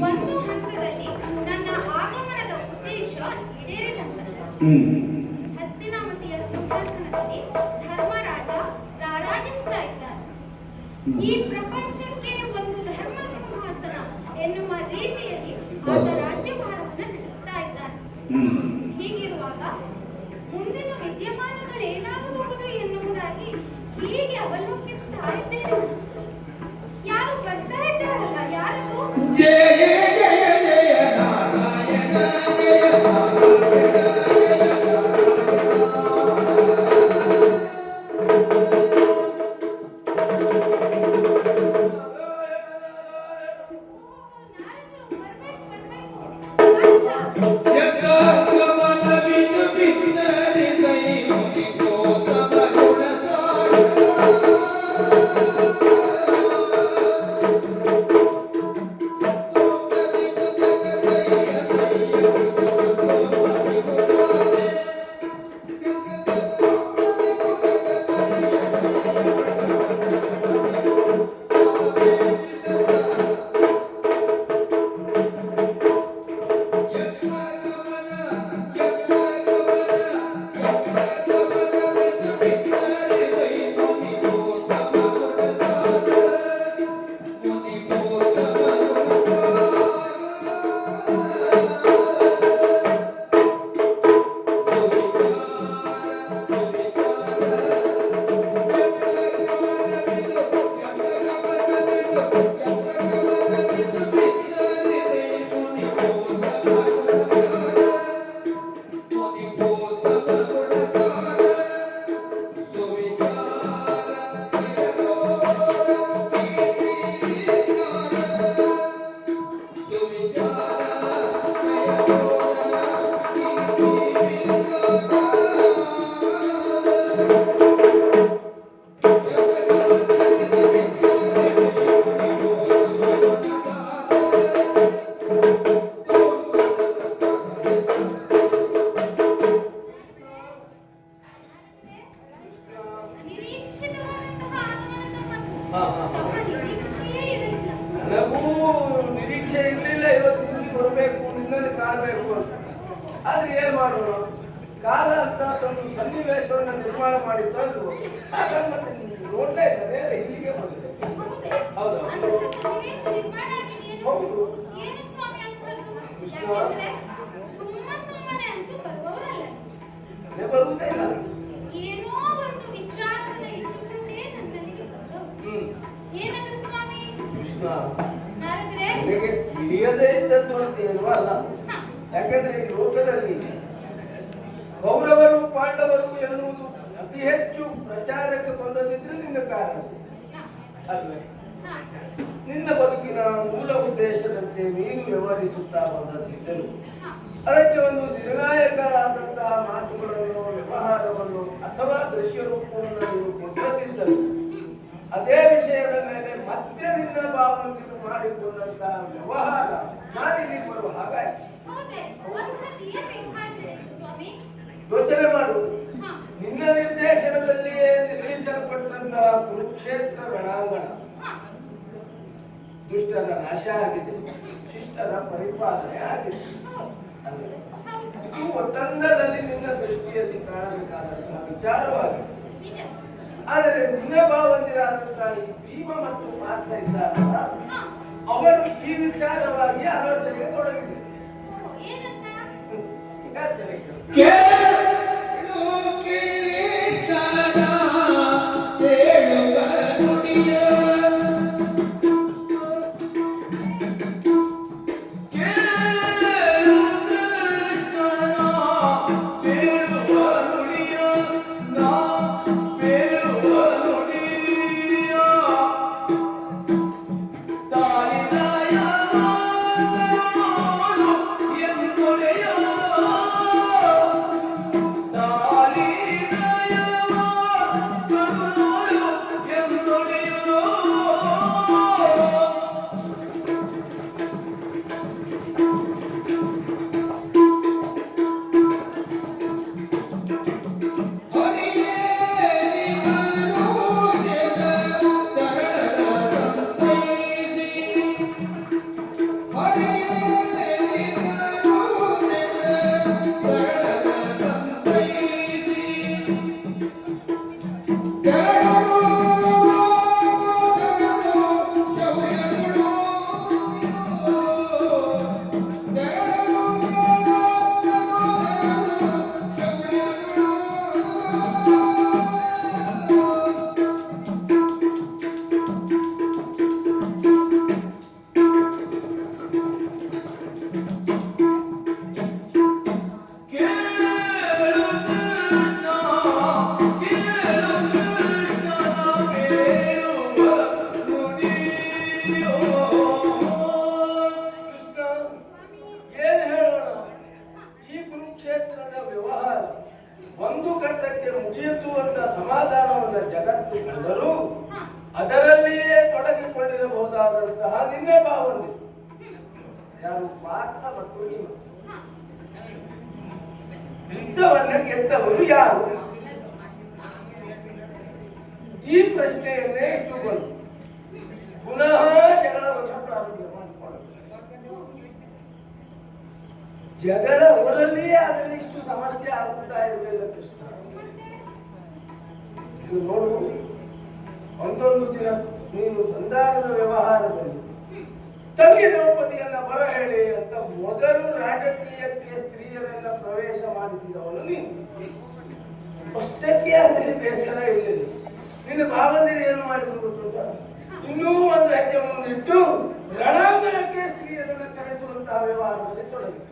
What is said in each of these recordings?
ಒಂದು ಹಂತದಲ್ಲಿ ನನ್ನ ಆಗಮನದ ಉದ್ದೇಶ ಈಡೇರಿದಂತದ್ದು. ಹಸ್ತಿನಾವತಿಯ ಸಿಂಹಾಸನದಲ್ಲಿ ಧರ್ಮರಾಜ ರಾರಾಜಿಸ್ತಾ ಇದ್ದಾನೆ. ಈ ಪ್ರಪಂಚಕ್ಕೆ ಒಂದು ಧರ್ಮ ಸಿಂಹಾಸನ ಎನ್ನುವ ರೀತಿಯಲ್ಲಿ ಆತ ರಾಜ್ಯಭಾರವನ್ನು ನಡೆಸ್ತಾ ಇದ್ದಾನೆ. ಹೀಗಿರುವಾಗ ಮುಂದಿನ ವಿದ್ಯಮಾನಗಳು ಏನಾಗಬಹುದು ಎನ್ನುವುದಾಗಿ ಹೀಗೆ ಅವಲೋಕಿಸ್ತಾ ಇದ್ದೇನೆ. ಯಾರು ಬರ್ತಾ ಇದ್ದಾರಲ್ಲ, ಯಾರದು? ಆದ್ರೆ ಏನ್ ಮಾಡೋಣ, ಕಾಲ ಅಂತ ಒಂದು ಸನ್ನಿವೇಶವನ್ನು ನಿರ್ಮಾಣ ಮಾಡಿದ್ದು ಅಲ್ವೋ, ಹಾಗಾಗಿ ಮತ್ತೆ ನೋಡ್ತಾ ಇದ್ದಾರೆ ಇಲ್ಲಿಗೆ ಬಂದಿದೆ. ಹೌದು ಹೌದು ಬರುವುದೇ ಇಲ್ಲ. ಏನೋ ಒಂದು ವಿಚಾರದ ಇಟ್ಟುಕೊಂಡೇ ನನ್ನಲ್ಲಿಗೆ ಬಂದವು. ಏನದು ಸ್ವಾಮಿ? ಕೃಷ್ಣ, ನಿನಗೆ ತಿಳಿಯದೇ ಇದ್ದದ್ದು ಅಂತ ಏನೂ ಅಲ್ಲ. ಯಾಕಂದ್ರೆ ಈ ಲೋಕದಲ್ಲಿ ಕೌರವರು ಪಾಂಡವರು ಎನ್ನುವುದು ಅತಿ ಹೆಚ್ಚು ಪ್ರಚಾರಕ್ಕೆ ಬಂದದಿದ್ರೆ ನಿನ್ನ ಕಾರಣ ಅಲ್ವೇ? ನಿನ್ನ ಬದುಕಿನ ಮೂಲ ಉದ್ದೇಶದಂತೆ ನೀನು ವ್ಯವಹರಿಸುತ್ತಾ ಬಂದದ್ದಿದ್ದರು ಅದಕ್ಕೆ ಒಂದು ನಿರ್ಣಾಯಕ ಆದಂತಹ ಮಾತುಗಳನ್ನು, ವ್ಯವಹಾರವನ್ನು ಅಥವಾ ದೃಶ್ಯ ರೂಪವನ್ನು ನೀವು ಕೊಟ್ಟದಿದ್ದರು ಅದೇ ವಿಷಯದ ಮೇಲೆ ಮತ್ತೆ ನಿನ್ನ ಭಾವನೆಯನ್ನು ಮಾಡಿಕೊಂಡಂತಹ ವ್ಯವಹಾರ ನಾನಿಲ್ಲಿ ಬರುವ ಹಾಗಾಯ್ತು. ಯೋಚನೆ ಮಾಡುವುದು, ನಿನ್ನ ನಿರ್ದೇಶನದಲ್ಲಿಯೇ ನಿರ್ಮಿಸಲ್ಪಟ್ಟಂತಹ ಕುರುಕ್ಷೇತ್ರ ರಣಾಂಗಣ ದುಷ್ಟರ ನಾಶ ಆಗಿದೆ, ಶಿಷ್ಟರ ಪರಿಪಾಲನೆ ಆಗಿದೆ. ಇದು ಒತ್ತಂದದಲ್ಲಿ ನಿನ್ನ ದೃಷ್ಟಿಯಲ್ಲಿ ಕಾಣಬೇಕಾದಂತಹ ವಿಚಾರವಾಗಿದೆ. ಆದರೆ ನಿನ್ನ ಭಾವಂದಿರಾದಂತಹ ಈ ಭೀಮ ಮತ್ತು ಪಾರ್ಥ ಇದ್ದಾರಲ್ಲ, ಅವರು ಈ ವಿಚಾರವಾಗಿ ಆಲೋಚನೆಗೆ ತೊಡಗಿದೆ. ಅದರಲ್ಲಿಯೇ ತೊಡಗಿಕೊಂಡಿರಬಹುದಾದಂತಹ ನಿನ್ನೆ ಭಾವನೆ ಯಾರು ಪಾರ್ಥ ಮತ್ತು ಯುದ್ಧವನ್ನ ಗೆದ್ದವರು ಯಾರು? ಈ ಪ್ರಶ್ನೆಯನ್ನೇ ಇಟ್ಟುಕೊಂಡು ಪುನಃ ಜಗಳವನ್ನು ಪ್ರಾರಂಭ ಮಾಡಿಕೊಳ್ಳಬೇಕು. ಜಗಳ ಅವರಲ್ಲಿಯೇ ಅದರಲ್ಲಿ ಇಷ್ಟು ಸಮಸ್ಯೆ ಆಗುತ್ತಾ ಇರಲಿಲ್ಲ ಕೃಷ್ಣ. ಇದು ನೋಡು, ಒಂದೊಂದು ದಿನ ನೀನು ಸಂಧಾನದ ವ್ಯವಹಾರದಲ್ಲಿ ತಂಗಿ ದ್ರೌಪದಿಯನ್ನ ಬರ ಹೇಳಿ ಅಂತ ಮೊದಲು ರಾಜಕೀಯಕ್ಕೆ ಸ್ತ್ರೀಯರೆಲ್ಲ ಪ್ರವೇಶ ಮಾಡಿಸಿದವನು ನೀನು. ಅಷ್ಟಕ್ಕೆ ಅದರಲ್ಲಿ ಬೇಸರ ಇರಲಿಲ್ಲ. ನಿನ್ನ ಭಾವನೆಯಲ್ಲಿ ಏನು ಮಾಡಿದ್ರು ಗೊತ್ತುಂಟ? ಇನ್ನೂ ಒಂದು ಹೆಜ್ಜೆ ಮುಂದಿಟ್ಟು ರಣಾಂಗಣಕ್ಕೆ ಸ್ತ್ರೀಯರನ್ನು ಕರೆಸುವಂತಹ ವ್ಯವಹಾರದಲ್ಲಿ ತೊಡಗಿದೆ.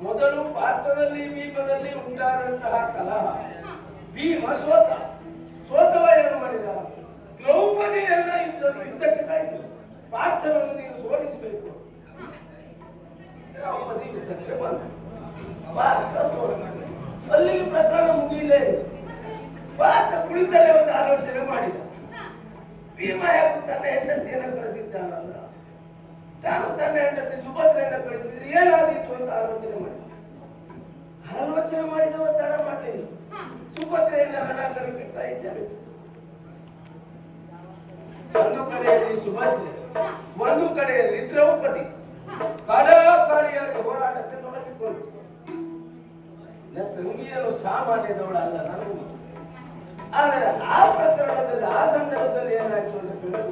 ಮೊದಲು ಭಾರತದಲ್ಲಿ ಭೀಮದಲ್ಲಿ ಉಂಟಾದಂತಹ ಕಲಹ, ಭೀಮ ಸೋತವ ಏನು ಮಾಡಿದ? ದ್ರೌಪದಿಯನ್ನ ಯುದ್ಧಕ್ಕೆ ಕಳಿಸಿದ. ಪಾರ್ಥನನ್ನು ನೀನು ಸೋಲಿಸಬೇಕು. ದ್ರೌಪದಿ ಯುದ್ಧಕ್ಕೆ ಬಂದ, ಭಾರತ ಸೋತ. ಅಲ್ಲಿಗೆ ಪ್ರಕರಣ ಮುಗಿಯಲೇ. ಭಾರತ ಕುಳಿತಲ್ಲೇ ಒಂದು ಆಲೋಚನೆ ಮಾಡಿದ. ಭೀಮ ಯಾಕೆ ತನ್ನ ಹೆಂಡತಿಯನ್ನು ಕಳಿಸಿದ್ದಾನಲ್ಲ, ತಾನು ತನ್ನ ಹೆಂಡತಿ ಸುಭದ್ರೆಯನ್ನು ಕಳಿಸಿದ್ರೆ ಏನಾದೀತು ಅಂತ ಆಲೋಚನೆ ಮಾಡಿದವ ತಡ ಮಾಡಲಿಲ್ಲ. ಸುಭದ್ರೆಯನ್ನ ರಣಾಂಗಣಕ್ಕೆ ಕಳಿಸಬೇಕು. ಒಂದು ಕಡೆಯಲ್ಲಿ ಸುಭದ್ರೆ, ಒಂದು ಕಡೆಯಲ್ಲಿ ದ್ರೌಪದಿ ಕಡಾಕಾರಿಯಾಗಿ ಹೋರಾಟಕ್ಕೆ ತೊಡಗಿಕೊಂಡು ಸಾಮಾನ್ಯದವಳಲ್ಲ ನನಗೂ ಗೊತ್ತು. ಆದರೆ ಆ ಪ್ರಕರಣದಲ್ಲಿ ಆ ಸಂದರ್ಭದಲ್ಲಿ ಏನಾಯ್ತು ಅಂತ ಕೇಳಿದ್ರೆ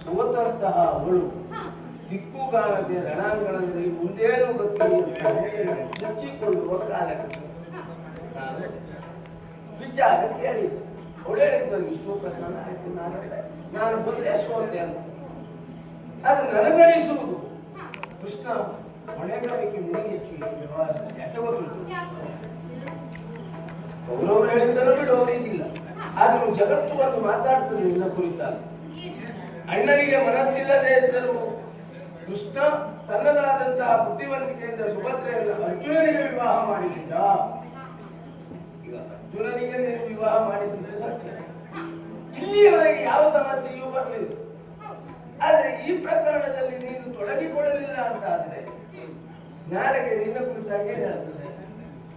ಸೋತಂತಹ ಅವಳು ದಿಕ್ಕುಗಾಣದೆ ರಣಾಂಗಣದಲ್ಲಿ ಮುಂದೇನು ಗತಿ ಅಂತ ಹೇಳಿ ಮುಚ್ಚಿಕೊಳ್ಳುವ ಕಾಲಕ್ಕೆ ವಿಚಾರ ಕೇಳಿದೆ. ಅವಳು ಹೇಳಿದ್ದು ಇಷ್ಟು ಪ್ರಕರಣ ಆಯ್ತು, ನಾನು ಬಂದೇ ಸೋತೆ ಅಂತ. ಅದು ನನಗನಿಸುವುದು ಕೃಷ್ಣ ಹೊಣೆಗಾರಿಕೆ ನಿನಗೆ ಹೆಚ್ಚು ವ್ಯವಹಾರದಲ್ಲಿ. ಯಾಕೆ ಗೊತ್ತುಂಟು, ಅವರವರು ಹೇಳಿದ್ದನ್ನು ಬಿಡುವವರಿಗಿಲ್ಲ. ಆದರೂ ಜಗತ್ತು ಒಂದು ಮಾತಾಡ್ತದೆ ನಿನ್ನ ಕುರಿತಾಗಿ. ಅಣ್ಣನಿಗೆ ಮನಸ್ಸಿಲ್ಲದೆ ಇದ್ದರೂ ಕೃಷ್ಣ ತನ್ನದಾದಂತಹ ಬುದ್ಧಿವಂತಿಕೆಯಿಂದ ಸುಭದ್ರೆಯನ್ನು ಅರ್ಜುನನಿಗೆ ವಿವಾಹ ಮಾಡಿಸಿದ. ಈಗ ಅರ್ಜುನನಿಗೆ ನೀನು ವಿವಾಹ ಮಾಡಿಸಿದ ಸತ್ಯ, ಇಲ್ಲಿಯವರೆಗೆ ಯಾವ ಸಮಸ್ಯೆಯೂ ಬರಲಿಲ್ಲ. ಆದರೆ ಈ ಪ್ರಕರಣದಲ್ಲಿ ನೀನು ತೊಡಗಿಕೊಳ್ಳಲಿಲ್ಲ ಅಂತ ಆದ್ರೆ ನಾಳೆಗೆ ನಿನ್ನ ಕುರಿತಾಗಿ ಏನ್ ಹೇಳ್ತದೆ?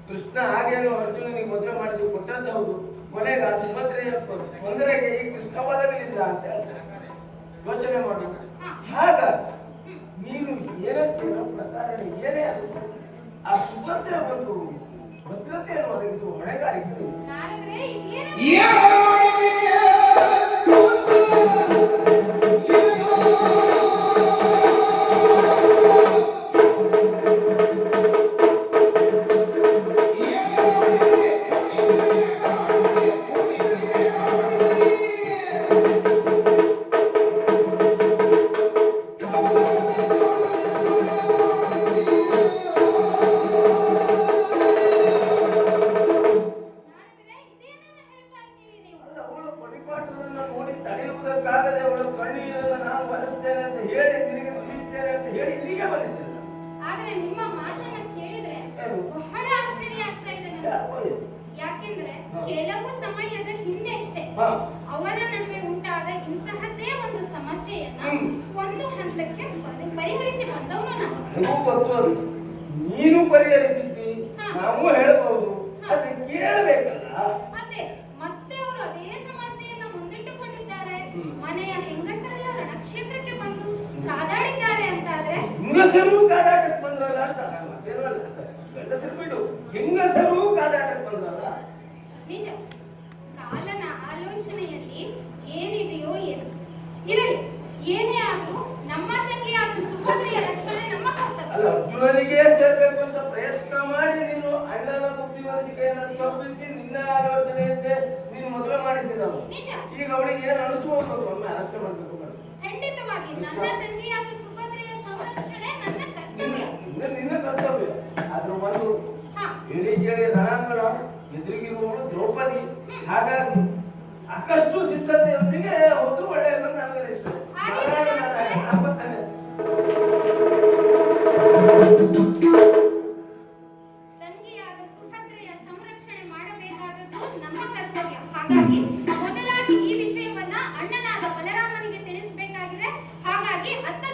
ಕೃಷ್ಣ ಹಾಗೇನು ಅರ್ಜುನನಿಗೆ ಮದುವೆ ಮಾಡಿಸಿ ಕೊಟ್ಟದ್ದು ಹೌದು, ಕೊನೆಗೆ ಆ ಸುಭದ್ರೆಯ ತೊಂದರೆಗೆ ಈ ಕೃಷ್ಣ ಒದಗಲಿಲ್ಲ ಅಂತ ಹೇಳ್ತಾರೆ. ಯೋಚನೆ ಮಾಡು. ಹಾಗಾಗಿ ನೀನು ಏನಕ್ಕೆ ಪ್ರಕಾರ ಏನೇ ಆಗುತ್ತೆ ಆ ಸುಭದ್ರೆ ಒಂದು ಭದ್ರತೆಯನ್ನು ಒದಗಿಸುವ ಹೊಣೆಗಾರಿಕೆ ನೋಡಿ ತಡೆಯುವುದಕ್ಕಾಗದೆ ಅವಳು ಕಣ್ಣೀರನ್ನು ನಾನು ಬರೆಸ್ತೇನೆ ಅಂತ ಹೇಳಿ ನಿನಗೆ ತಿಳಿಸ್ತೇನೆ ಅಂತ ಹೇಳಿ ಇಲ್ಲಿಗೆ ಬಂದಿದ್ದಿಲ್ಲ. ಆದ್ರೆ ನಿಮ್ಮ ಮಾತನ್ನ ಕೇಳಿದ್ರೆ ಬಹಳ ಆಶ್ಚರ್ಯ ಆಗ್ತಾ ಇದೆ ನನಗೆ. ಯಾಕೆಂದ್ರೆ ಕೆಲವು ಸಮಯದ ಹಿಂದೆ ಅಷ್ಟೇ ಅವರ ನಡುವೆ ಉಂಟಾದ ಇಂತಹದ್ದೇ ಒಂದು ಸಮಸ್ಯೆಯನ್ನ ಒಂದು ಹಂತಕ್ಕೆ ಪರಿಹರಿಸಿ ಬಂದವನು ನಾನು. ನೀನು ಪರಿಹರಿಸಿದ್ದಿ, ನಾವು ಹೇಳಬಹುದು, ಅದನ್ನ ಕೇಳಬೇಕಲ್ಲ. ಅದೇ ಮತ್ತೆ ಅವರು ಅದೇ ಸಮಸ್ಯೆಯನ್ನ ಮುಂದಿಟ್ಟುಕೊಂಡಿದ್ದಾರೆ. ಮನೆಯ ಹೆಂಗಸರೆಲ್ಲ ರಣಕ್ಷೇತ್ರಕ್ಕೆ ಬಂದು ಕಾದಾಡಿದ್ದಾರೆ ಅಂತ ಆದ್ರೆ ಹೆಂಗಸರು ಕಾದಾಟಕ್ಕೆ ಬಂದ್ರಲ್ಲ ಅಂತ ಗಂಡಸರು ಬಿಡು, ಹೆಂಗಸರು ಕಾದಾಟಕ್ಕೆ ಬಂದ್ರಲ್ಲ. ನಿಜ, ಕಾಲನ ಆಲೋಚನೆಯಲ್ಲಿ ಏನಿದೆಯೋ ಏನು ಇರಲಿ, ಏನೇ ಆದ್ರೂ ನಮ್ಮ ತಂಗಿಯಾದ ಸುಭದ್ರೆಯ ರಕ್ಷಣೆ ನಮ್ಮ ಕರ್ತವ್ಯ. ಅಲ್ಲ, ಅರ್ಜುನನಿಗೆ ಸೇರ್ಬೇಕು ಅಂತ ಪ್ರಯತ್ನ ಮಾಡಿ ನೀನು ಅಣ್ಣನ ಬುದ್ಧಿವಂತಿಕೆಯನ್ನು ತಪ್ಪಿಸಿ ನಿನ್ನ ಆಲೋಚನೆಯಂತೆ ನೀನು ಮದುವೆ ಮಾಡಿಸಿದವು. ಈಗ ಅವಳಿಗೆ ಏನು ಅನಿಸ್ಬೋದು ಒಮ್ಮೆ ಅರ್ಥ ಮಾಡಬೇಕು. ಖಂಡಿತವಾಗಿ ನನ್ನ ತಂಗಿಯಾದ ಸುಭದ್ರೆಯ ಸಂರಕ್ಷಣೆ ನನ್ನ ಕರ್ತವ್ಯ, ನಿನ್ನ ಕರ್ತವ್ಯ. ಅದ್ರ ಒಂದು ಹೇಳಿ ಕೇಳಿ ರಣಾಂಗಣ ಎದುರಿಗಿರುವವಳು ದ್ರೌಪದಿ. ಹಾಗಾಗಿ ಸಾಕಷ್ಟು ಸಿದ್ಧತೆಯೊಂದಿಗೆ ಹೋದ್ರು ಒಳ್ಳೆಯದು ನನಗನಿಸ್ತದೆ. ತಂಗಿಯಾದ ಸುಭದ್ರೆಯ ಸಂರಕ್ಷಣೆ ಮಾಡಬೇಕಾದದ್ದು ನಮ್ಮ ಕರ್ತವ್ಯ. ಹಾಗಾಗಿ ಮೊದಲಾಗಿ ಈ ವಿಷಯವನ್ನ ಅಣ್ಣನಾದ ಬಲರಾಮನಿಗೆ ತಿಳಿಸಬೇಕಾಗಿದೆ. ಹಾಗಾಗಿ ಅತ್ತ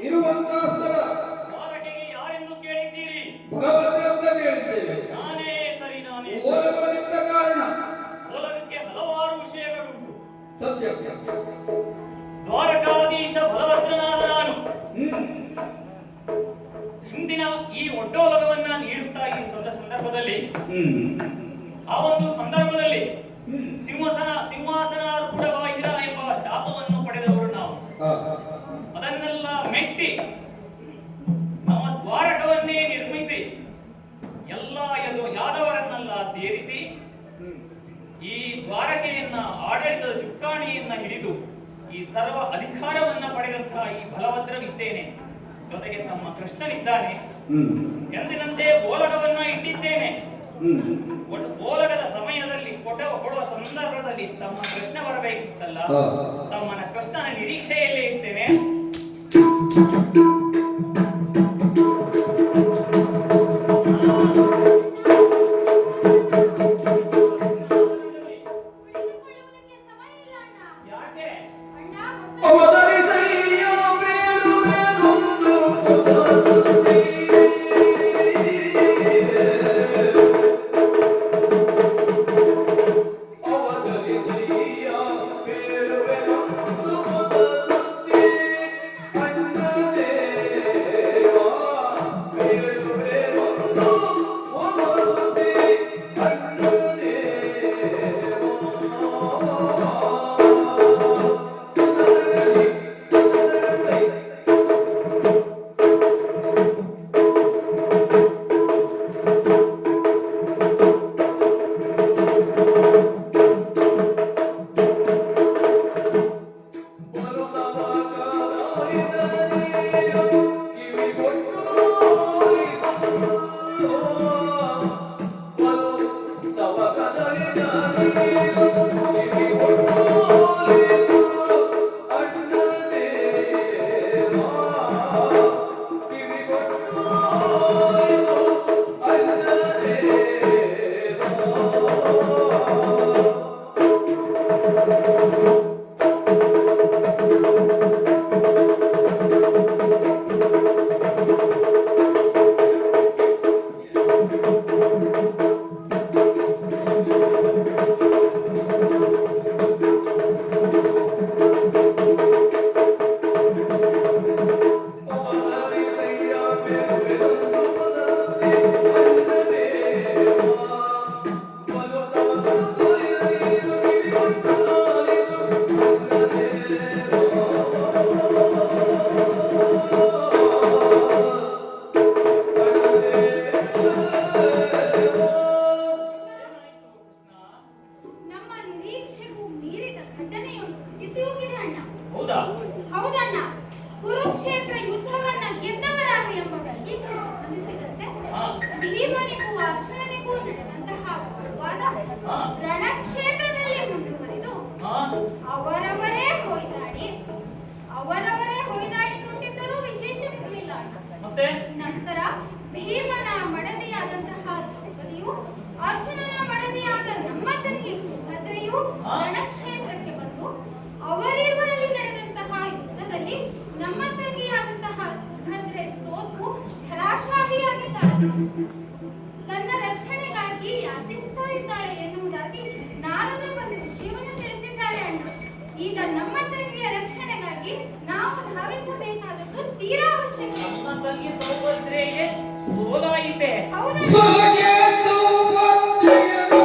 ಇರುವಂತಹ ಸ್ಥಳ ದ್ವಾರಕೆಗೆ ಯಾರೆಂದು ಕೇಳಿದ್ದೀರಿ? ಭಗವಂತ ಅಂತ ಹೇಳಿದ್ದೇವೆ. ನಾನೇ ಸರಿ, ನಾನೇ ಓಲಗನಿದ್ದ ಕಾರಣ ಓಲಗಕ್ಕೆ ಹಲವಾರು ವಿಷಯಗಳುಂಟು. ಸತ್ಯ. ದ್ವಾರಕಾಧೀಶ ಬಲಭದ್ರನಾದ ನಾನು ಇಂದಿನ ಈ ಒಡ್ಡೋಲಗವನ್ನ ನೀಡುತ್ತಾ ಈ ಸಂದರ್ಭದಲ್ಲಿ ಆ ಒಂದು ಸಂದರ್ಭದಲ್ಲಿ ಸಿಂಹಾಸನಾರೂಢವಾಗಿರ ಎಂಬ ಶಾಪವನ್ನು ಪಡೆದವರು ನಾವು. ಅದನ್ನೆಲ್ಲ ಮೆಟ್ಟಿ ನಮ್ಮ ದ್ವಾರಕವನ್ನೇ ನಿರ್ಮಿಸಿ ಎಲ್ಲ ಯಾದವರನ್ನೆಲ್ಲ ಸೇರಿಸಿ ಈ ದ್ವಾರಕೆಯನ್ನ ಆಡಳಿತದ ಚುಕ್ಕಾಣಿಯನ್ನ ಹಿಡಿದು ಈ ಸರ್ವ ಅಧಿಕಾರವನ್ನ ಪಡೆದಂತಹ ಈ ಬಲಭದ್ರನಿದ್ದೇನೆ. ಜೊತೆಗೆ ತಮ್ಮ ಕೃಷ್ಣನಿದ್ದಾನೆ. ಎಂದಿನಂತೆ ಓಲಗವನ್ನ ಇಟ್ಟಿದ್ದೇನೆ. ಓಲಗದ ಸಮಯದಲ್ಲಿ ಕೊಡುವ ಸಂದರ್ಭದಲ್ಲಿ ತಮ್ಮ ಕೃಷ್ಣ ಬರಬೇಕಿತ್ತಲ್ಲ, ತಮ್ಮನ ಕೃಷ್ಣನ ನಿರೀಕ್ಷೆಯಲ್ಲೇ ಇರ್ತೇನೆ. ಹೌದಣ್ಣ, ಕುರುಕ್ಷೇತ್ರ ಯುದ್ಧವನ್ನ ಗೆದ್ದವರಾರು ಎಂಬುದಕ್ಕೆ ಸಂಬಂಧಿಸಿದಂತೆ ಭೀಮನಿಗೂ ಅರ್ಜುನನಿಗೂ ನಡೆದಂತಹ ವಾದ ರಣಕ್ಷೇತ್ರದಲ್ಲಿ ಮುಂದುವರಿದು ಅವರವರೇ ಹೊಯ್ದಾಡಿಕೊಂಡಿದ್ದರೂ ವಿಶೇಷವಿರಲಿಲ್ಲ. ನಂತರ ಭೀಮನ ಮಡದಿಯಾದಂತಹ ದ್ರೌಪದಿಯು ಅರ್ಜುನನ ಮಡದಿಯಾದ ನಮ್ಮ ತಂಗಿ ಸುಭದ್ರೆಯು ರಣಕ್ಷೇತ್ರಕ್ಕೆ ಬಂದು ಅವರಿಬ್ಬರಲ್ಲಿ ನಡೆದಂತಹ ಯುದ್ಧದಲ್ಲಿ ನಮ್ಮ ತಂಗಿಯಾದಂತಹ ಗಮನಿಸಬೇಕಾದದ್ದು ತೀರಾ ಅವಶ್ಯಕ. ನಮ್ಮ ತಂಗಿ ಸೌಭದ್ರೆಗೆ ಸೋಲಾಯಿತೆ. ಹೌದಣ್ಣ. ಸೊಲಗೆ ಸೌಭದ್ರೆಯನೋ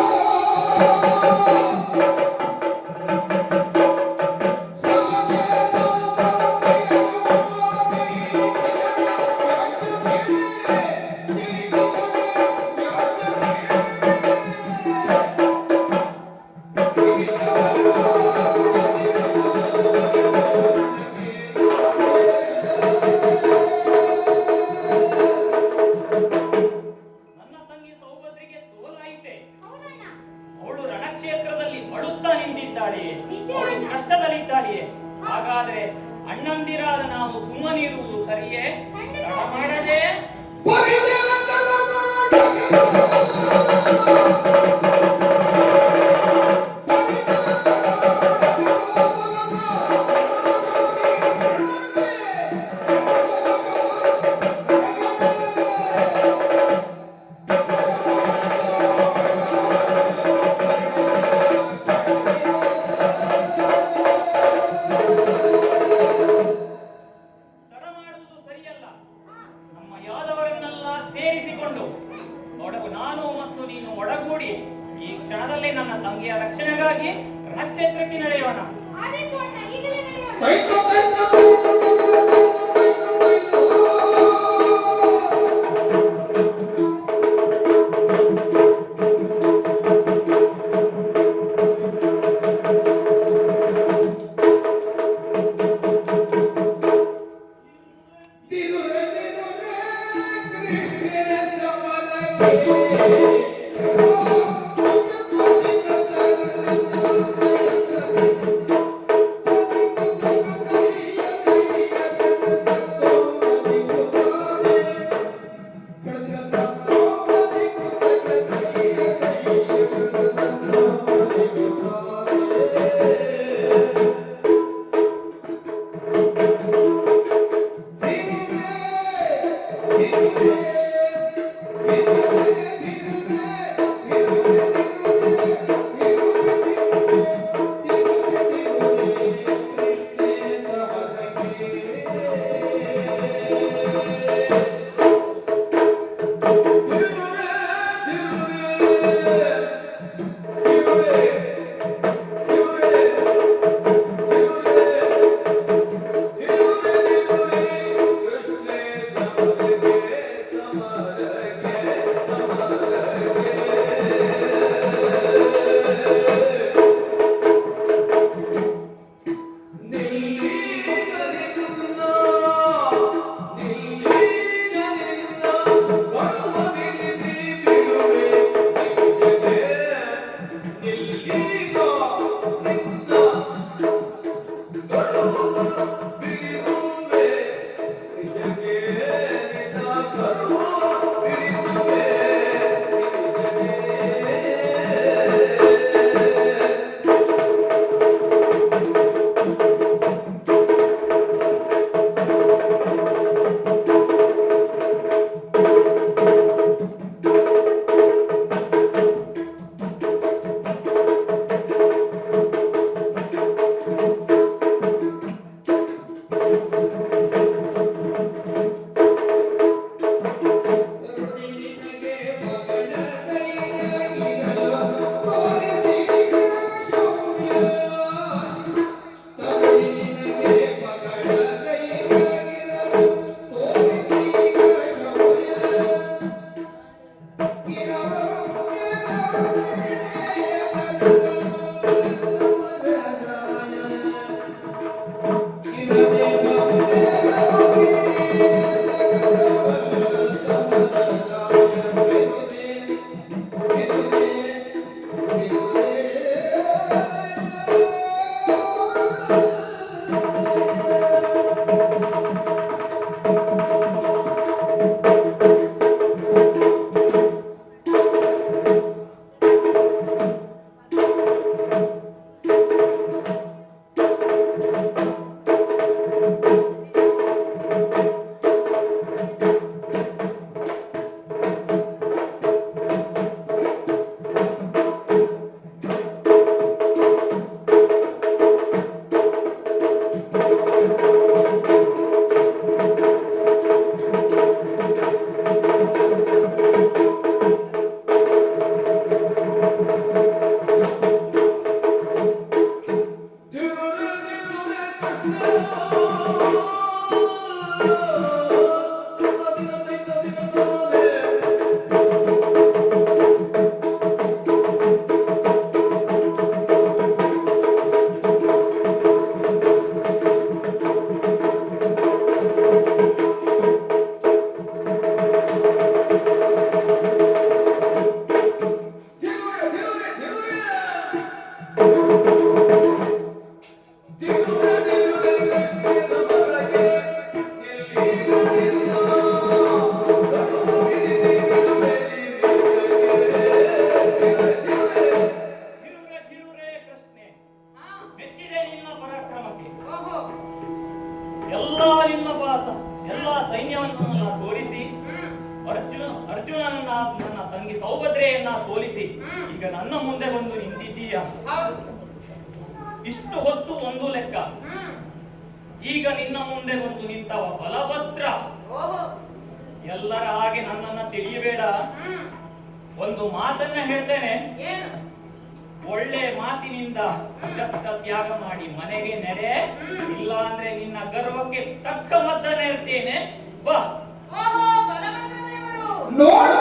ನನ್ನ ತಂಗಿ ಸೌಭದ್ರೆಗೆ ಸೋಲಾಯಿತೆ. ಹೌದಣ್ಣ. ಅವಳು ರಣಕ್ಷೇತ್ರದಲ್ಲಿ ಅಳುತ್ತಾ ನಿಂತಿದ್ದಾಳೆಯೇ? ನಿಜ ಅವಳು ಅಣ್ಣ. ಕಷ್ಟದಲ್ಲಿದ್ದಾಳೆಯೇ? ಹಾಗಾದ್ರೆ ಅಣ್ಣಂದಿರಾದ ನಾವು ಸುಮ್ಮನಿರುವುದು ಸರಿಯೇ? ಖಂಡಿತ ತಡ ಮಾಡದೆ ತಡ ಮಾಡುವುದು ಸರಿಯಲ್ಲ. ನಮ್ಮ ಯಾದವರನ್ನೆಲ್ಲ ಸೇರಿಸಿಕೊಂಡು ನಾನು ಮತ್ತು ನೀನು ಒಡಗೂಡಿ ಈ ಕ್ಷಣದಲ್ಲಿ ನನ್ನ ತಂಗಿಯ ರಕ್ಷಣೆಗಾಗಿ ರಣಕ್ಷೇತ್ರಕ್ಕೆ ನಡೆಯೋಣ. ಆದೀತು ಅಣ್ಣ, ಈಗಲೇ ನಡೆಯೋಣ. ಎಲ್ಲಾ ನಿನ್ನ ಪಾತ ಎಲ್ಲಾ ಸೈನ್ಯವನ್ನ ಸೋಲಿಸಿ ಅರ್ಜುನನನ್ನ ನನ್ನ ತಂಗಿ ಸೌಭದ್ರೆಯನ್ನ ಸೋಲಿಸಿ ಈಗ ನನ್ನ ಮುಂದೆ ಬಂದು ನಿಂತಿದ್ದೀಯ. ಇಷ್ಟು ಹೊತ್ತು ಒಂದು ಲೆಕ್ಕ, ಈಗ ನಿನ್ನ ಮುಂದೆ ಬಂದು ನಿಂತವ ಬಲಭದ್ರ. ಎಲ್ಲರ ಹಾಗೆ ನನ್ನನ್ನ ತಿಳಿಯಬೇಡ. ಒಂದು ಮಾತನ್ನ ಹೇಳ್ತೇನೆ, ಒಳ್ಳೆ ಮಾತಿನಿಂದ ಶಸ್ತ್ರ ತ್ಯಾಗ ಮಾಡಿ ಮನೆಗೆ ನಡೆ, ಇಲ್ಲ ಅಂದ್ರೆ ನಿನ್ನ ಗರ್ವಕ್ಕೆ ತಕ್ಕ ಮದ್ದನ್ನ ಇರ್ತೇನೆ. ಬಾ. ನೋಡು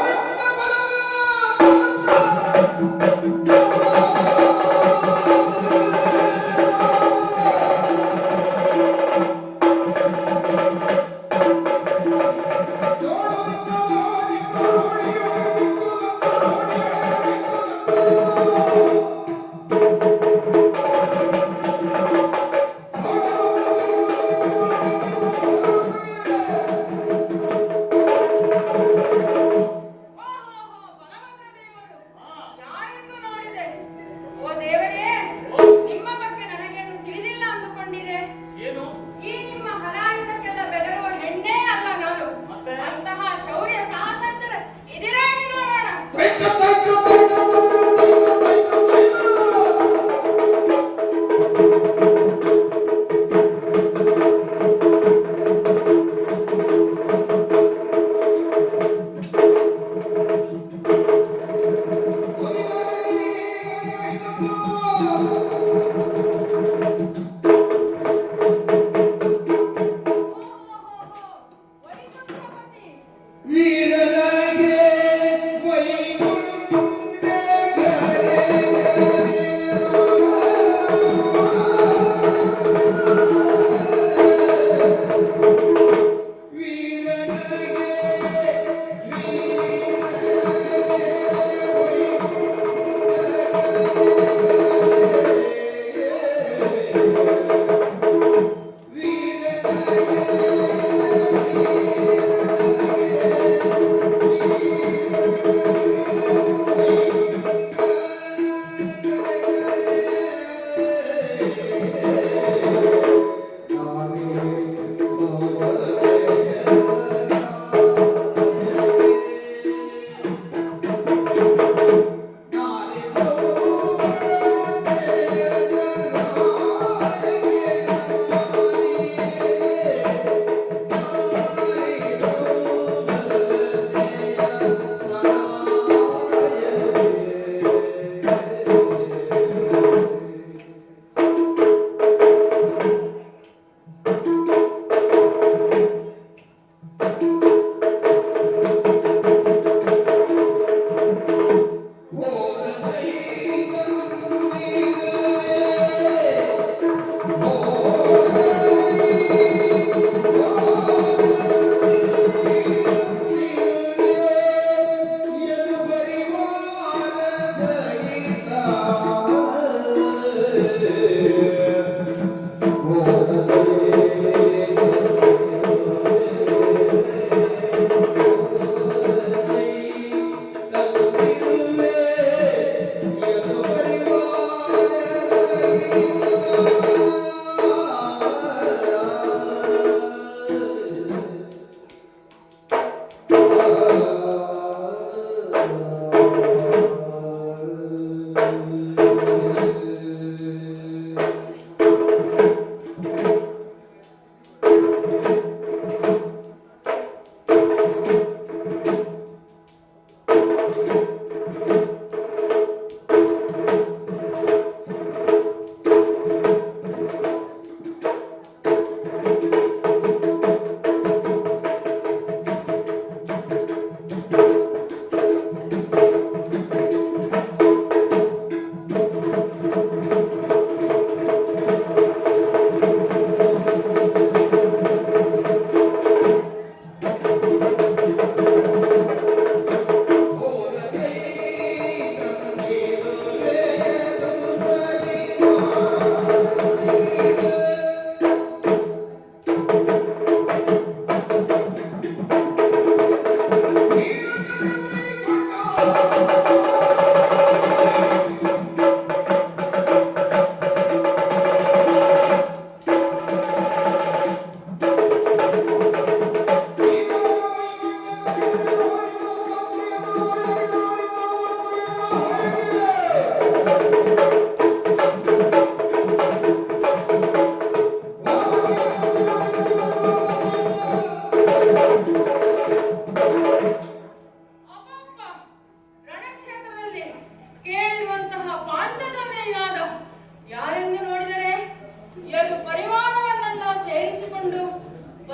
ವೀರನಾಗೆ ವೈಗುಂಡೆ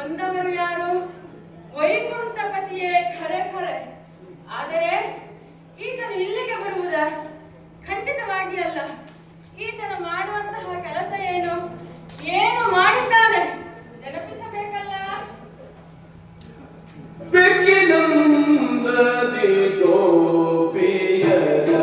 ಬಂದವರು ಯಾರು? ವೈಕುಂಠಪತಿಯೇ ಖರೆ ಖರೆ. ಆದರೆ ಈತನು ಇಲ್ಲಿಗೆ ಬರುವುದಾ? ಖಂಡಿತವಾಗಿ ಅಲ್ಲ. ಈತನು ಮಾಡುವಂತಹ ಕೆಲಸ ಏನು? ಏನು ಮಾಡಿದ್ದಾನೆ ನೆನಪಿಸಬೇಕಲ್ಲ. ಬೆಕ್ಕಿನಂದದಿ ಗೋಪಿಯರ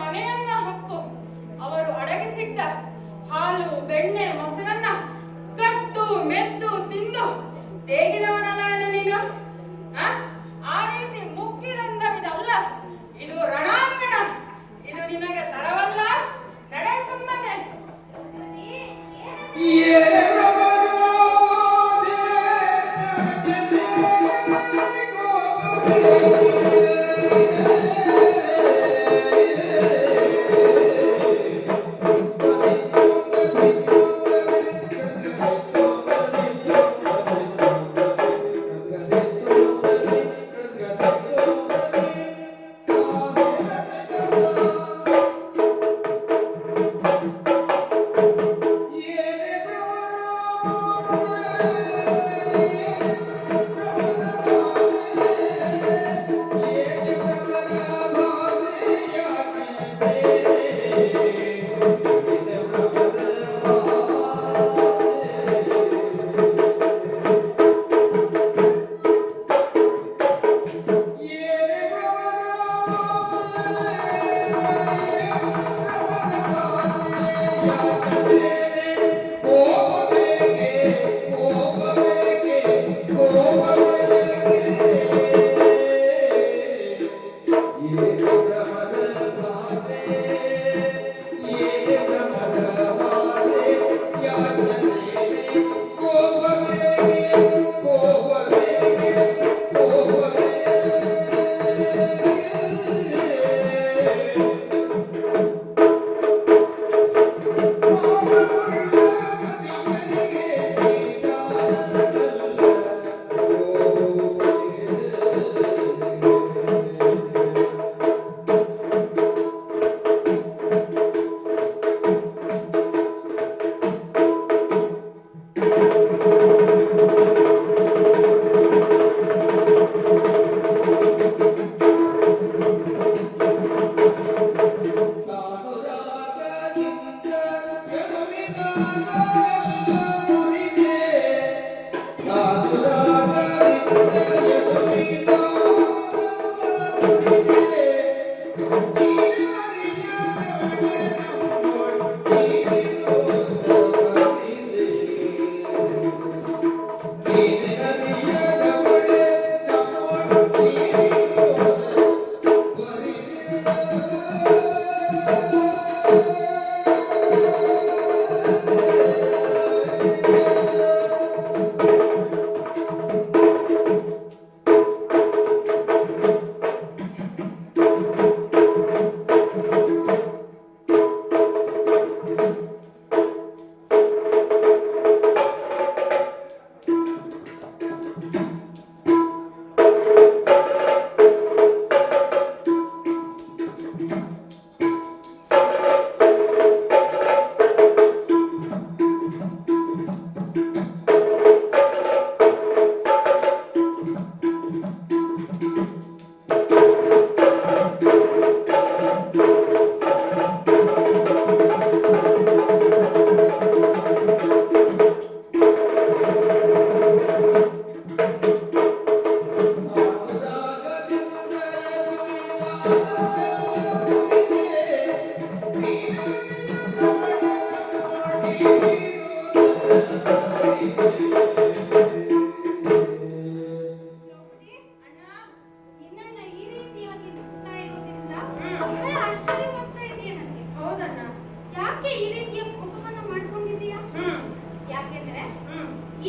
ಮನೆ ಹಾಲು ಬೆಣ್ಣೆ ಮೊಸರನ್ನ ಕಟ್ಟು ಮೆದ್ದು ತಿಂದು ತೇಗಿದವನಲ್ಲ ನೀನು. ಆ ರೀತಿ ಮುಕ್ಕಿದಂದವಿದಲ್ಲ, ಇದು ರಣ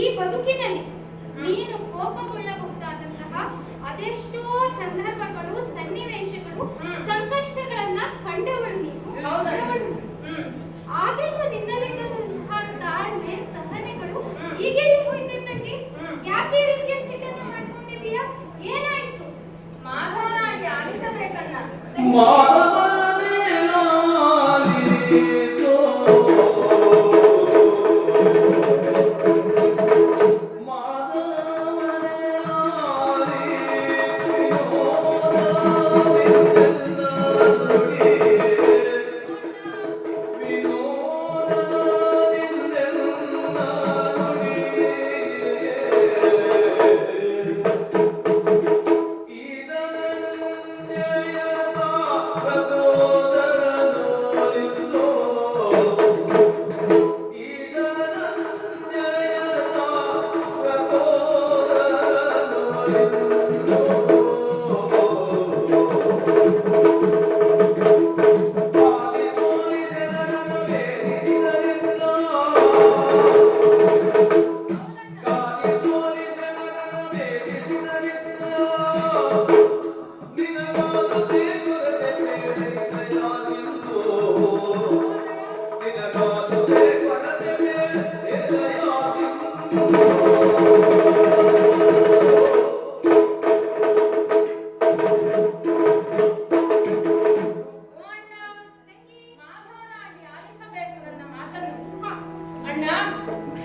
ಈ ಬದುಕಿನಲ್ಲಿ ನೀನು ಕೋಪಗೊಳ್ಳಬಹುದಾದಂತಹ ಅದೆಷ್ಟೋ ಸಂದರ್ಭಗಳು, ಸನ್ನಿವೇಶಗಳು, ಸಂಕಷ್ಟಗಳನ್ನ ಕಂಡವಳು ನೀನು. ಆಗೆಲ್ಲ ನಿನ್ನಲ್ಲಿದ್ದಂತಹ ತಾಳ್ಮೆ, ಸಹನೆಗಳು ಈಗೆಲ್ಲಿ ಹೋಯ್ತಂಗೆ? ಯಾಕೆ ಈ ರೀತಿಯ ಸಿಟ್ಟನ್ನು ಮಾಡ್ಕೊಂಡಿದೀಯಾ? ಏನಾಯ್ತು? ಮಾಧವನಾಗಿ ಆಲಿಸಬೇಕನ್ನ. ಅಣ್ಣ,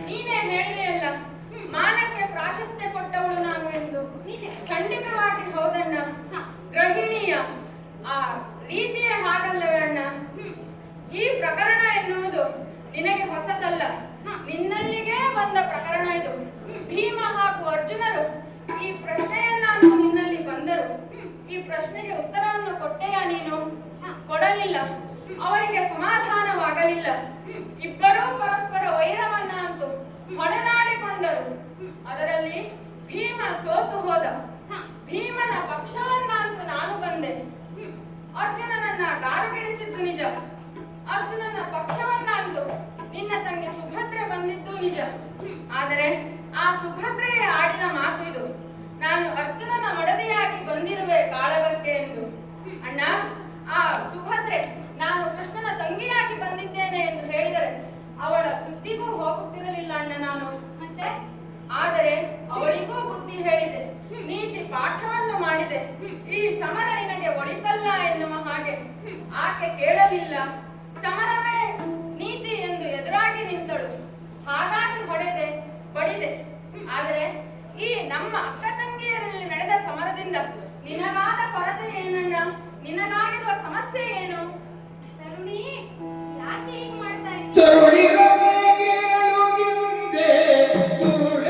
ನೀನೇ ಹೇಳಿದೆಯಲ್ಲ, ಮಾನಕ್ಕೆ ಪ್ರಾಶಸ್ತ್ಯ ಕೊಟ್ಟವಳು ನಾನು ಎಂದು. ಖಂಡಿತವಾಗಿ ಹೌದಣ್ಣ. ಗೃಹಿಣಿಯ ಆ ರೀತಿಯೇ ಹಾಗಲ್ಲವೇ ಅಣ್ಣ? ಈ ಪ್ರಕರಣ ಎನ್ನುವುದು ನಿನಗೆ ಹೊಸದಲ್ಲ, ನಿನ್ನಲ್ಲಿಗೆ ಬಂದ ಪ್ರಕರಣ ಇದು. ಭೀಮ ಹಾಗೂ ಅರ್ಜುನರು ಈ ಪ್ರಶ್ನೆಯನ್ನಾನು ನಿನ್ನಲ್ಲಿ ಬಂದರು. ಈ ಪ್ರಶ್ನೆಗೆ ಉತ್ತರವನ್ನು ಕೊಟ್ಟೆಯ ನೀನು? ಕೊಡಲಿಲ್ಲ. ಅವರಿಗೆ ಸಮಾಧಾನವಾಗಲಿಲ್ಲ. ಇಬ್ಬರೂ ಪರಸ್ಪರ ವೈರವನ್ನ ಅಂತೂ ಹೊಡೆದಾಡಿಕೊಂಡರು. ಅದರಲ್ಲಿ ಭೀಮ ಸೋತು ಹೋದ. ಭೀಮನ ಪಕ್ಷವನ್ನ ಅಂತೂ ನಾನು ಬಂದೆ. ಅರ್ಜುನನನ್ನ ಗಾರುಗೆಡಿಸಿದ್ದು ನಿಜ. ಅರ್ಜುನನ ಪಕ್ಷವನ್ನ ಅಂದು ನಿನ್ನ ತಂಗಿ ಸುಭದ್ರೆ ಬಂದಿದ್ದು ನಿಜ. ಆದರೆ ಆ ಸುಭದ್ರೆಯೇ ಆಡಿದ ಮಾತು ಇದು, ನಾನು ಅರ್ಜುನನ ಮಡದಿಯಾಗಿ ಬಂದಿರುವೆ ಕಾಳಗಕ್ಕೆ ಎಂದು. ಅಣ್ಣ, ಆ ಸುಭದ್ರೆ ನಾನು ಕೃಷ್ಣನ ತಂಗಿಯಾಗಿ ಬಂದಿದ್ದೇನೆ ಎಂದು ಹೇಳಿದರೆ ಅವಳ ಸುದ್ದಿಗೂ ಹೋಗುತ್ತಿರಲಿಲ್ಲ ಅಣ್ಣ ನಾನು. ಮತ್ತೆ ಆದರೆ ಅವಳಿಗೂ ಬುದ್ಧಿ ಹೇಳಿದೆ, ನೀತಿ ಪಾಠವನ್ನು ಮಾಡಿದೆ. ಈ ಸಮರ ನಿನಗೆ ಒಳಿತಲ್ಲ ಎನ್ನುವ ಹಾಗೆ. ಆಕೆ ಕೇಳಲಿಲ್ಲ. ಸಮರವೇ ನೀತಿ ಎಂದು ಎದುರಾಗಿ ನಿಂತಳು. ಹಾಗಾಗಿ ಹೊಡೆದೆ, ಬಡಿದೆ. ಆದರೆ ಈ ನಮ್ಮ ಅಕ್ಕ ತಂಗಿಯರಲ್ಲಿ ನಡೆದ ಸಮರದಿಂದ ನಿನಗಾದ ಕೊರತೆ ಏನಣ್ಣ? ನಿನಗಾಗಿರುವ ಸಮಸ್ಯೆ ಏನು? ತರುಣಿ, ಯಾಕೆ ಹೀಗೆ ಮಾಡ್ತಾ ಇದ್ದೀಯ? ತರುಣಿರ ಮೇಗೇಳುಗಿಂದೆ ತುರುಳ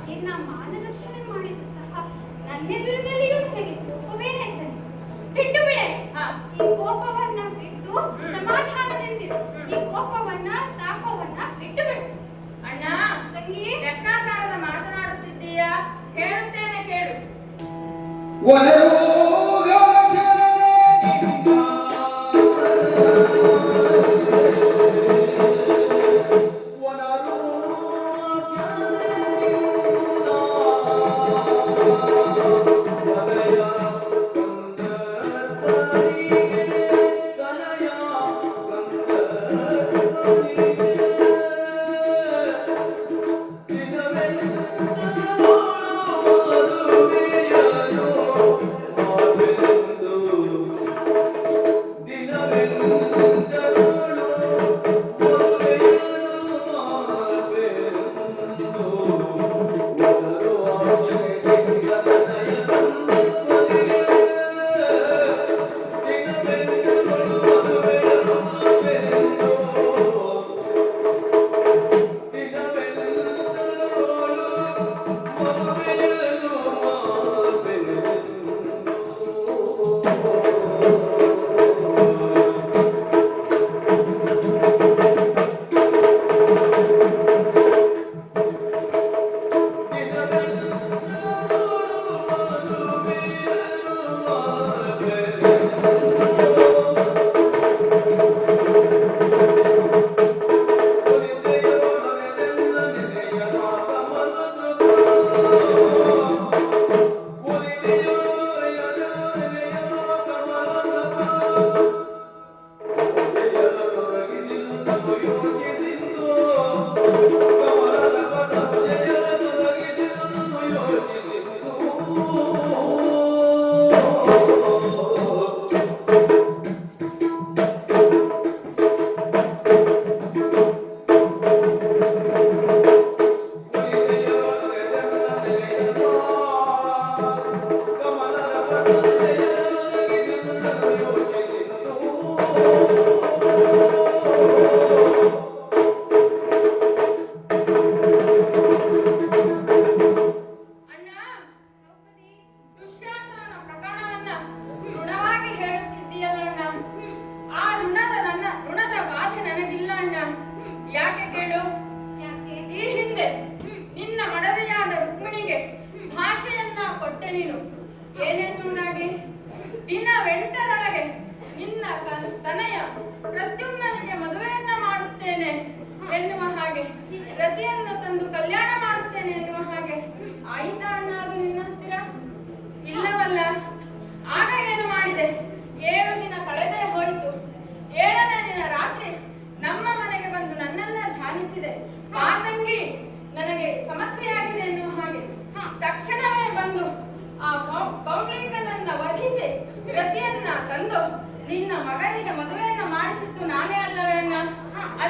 ನಿನ್ನ ಮಾನರಕ್ಷಣೆ ಮಾಡಿದಂತಹ ನನ್ನೆದುರಿನಲ್ಲಿಯೂ ನಿನಗೆ ಕೋಪವೇನೆಂದರೆ ಬಿಟ್ಟು ಬಿಡೆ. ಈ ಕೋಪವನ್ನ ಬಿಟ್ಟು ಸಮಾಧಾನದಿಂದಿರು. ಈ ಕೋಪವನ್ನ ತಾಪವನ್ನ ಬಿಟ್ಟು ಬಿಡು. ಅಣ್ಣ, ತಂಗಿ, ಲೆಕ್ಕಾಚಾರದ ಮಾತನಾಡುತ್ತಿದ್ದೀಯಾ? ಹೇಳುತ್ತೇನೆ ಕೇಳು. ವನರೋಗ ನಿನ್ನ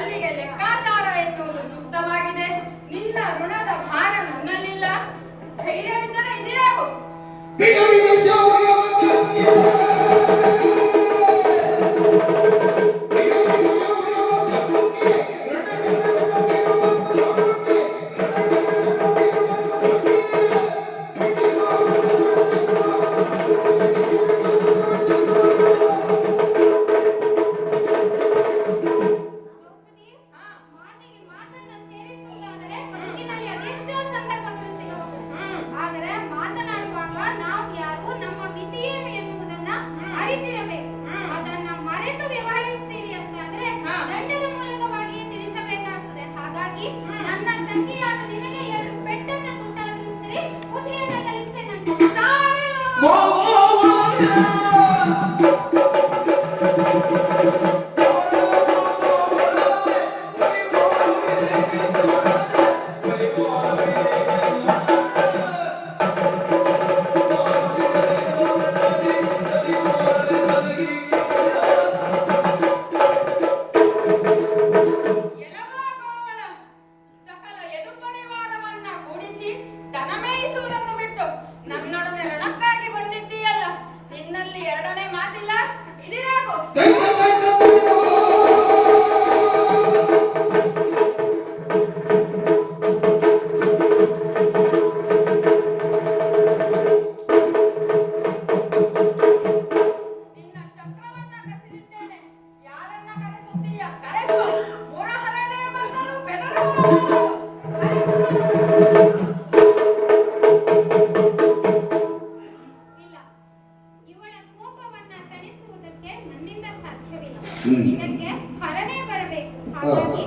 ಅಲ್ಲಿಗೆ ಲೆಕ್ಕಾಚಾರ ಎನ್ನುವುದು ಚುಕ್ತವಾಗಿದೆ. ನಿನ್ನ ಋಣದ ಭಾರ ನನ್ನಲ್ಲಿಲ್ಲ. ಧೈರ್ಯವಿದ್ದರೆ ಇದಿರಾಗು. ಮಾತಿಗೆ ಮಾತನ್ನ ಸೇರಿಸುವುದಾದರೆ ಬದುಕಿನಲ್ಲಿ ಅದೆಷ್ಟೋ ಸಂದರ್ಭಗಳು ಸಿಗಬಹುದು. ಆದರೆ ಮಾತನಾಡುವಾಗ ನಾವು ಯಾರು, ನಮ್ಮ ಮಿತಿಯೇನು ಎನ್ನುವುದನ್ನ ಅರಿತಿರಬೇಕು. ಅದನ್ನ ಮರೆತು ವ್ಯವಹರಿಸ್ತೀರಿ ಅಂತಂದ್ರೆ ದಂಡದ ಮೂಲಕವಾಗಿಯೇ ತಿಳಿಸಬೇಕಾಗ್ತದೆ. ಹಾಗಾಗಿ ನನ್ನ ತಂಗಿಯಾದ ನಿನಗೆ 2 ಪೆಟ್ಟನ್ನ ಕೊಟ್ಟಾದ್ರೂ ಸರಿ, ಬುದ್ಧಿಯನ್ನ ಕಲಿಸ್ತೇನೆ. ಎಲವಾ ಗೋವಳ, ಸಕಲ ಎದು ಪರಿವಾರವನ್ನ ಕೂಡಿಸಿ ದನ ಮೇಯಿಸುವುದನ್ನು ಬಿಟ್ಟು ನನ್ನೊಡನೆ ರಣಕ್ಕಾಗಿ ಬಂದಿದ್ದೀಯಲ್ಲ. ನಿನ್ನಲ್ಲಿ ಎರಡನೇ ಮಾತಿಲ್ಲ. ಇದಿರಾಗು. ನಿನ್ನ ಚಕ್ರವನ್ನ ಕಸಿದಿದ್ದೇನೆ. ಯಾರನ್ನ ಕರೆಸುತ್ತೀಯ? ಕರೆಸು. ಮುರಹರನೇ ಬಂದರು ಬೆದರುವವರು. ಕರೆಸು. ಇಲ್ಲ, ಇವಳ ಕೋಪವನ್ನ ತಣಿಸುವುದಕ್ಕೆ ನನ್ನಿಂದ ಸಾಧ್ಯವಿಲ್ಲ. ಇದಕ್ಕೆ ಹರನೇ ಬರಬೇಕು. ಹಾಗಾಗಿ